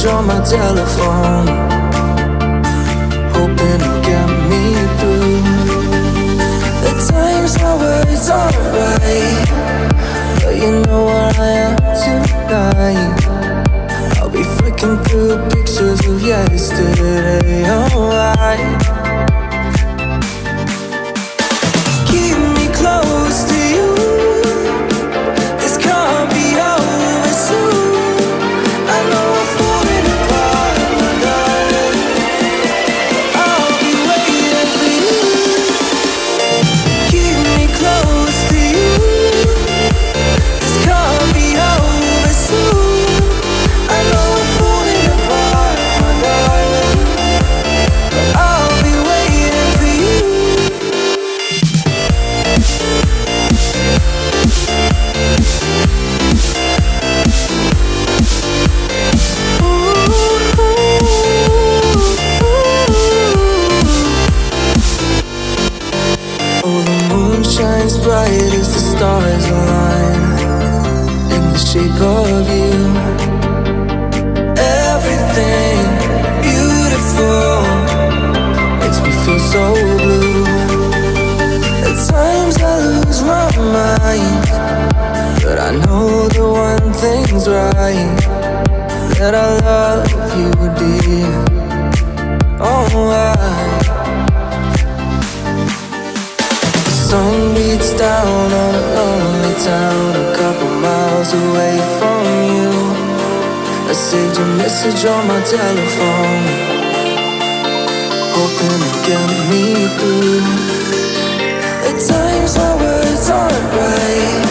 message on my telephone, hoping it'll get me through. At times my words aren't right, but you know where I am tonight. I'll be flicking through pictures of yesterday, alright. Keep me close to you, this can't be over soon. I know I'm falling apart, my darling, I'll be waiting for you. Keep me close to you, this can't be over soon. I know I'm falling apart, my darling, but I'll be waiting for you. Oh, the moon shines bright as the stars align in the shape of you. Everything beautiful makes me feel so blue. At times I lose my mind, but I know the one thing's right, that I love you, dear. Oh, the sun beats down on a lonely town, a couple miles away from you. I saved your message on my telephone, hoping it'll get me through. At times my words aren't right,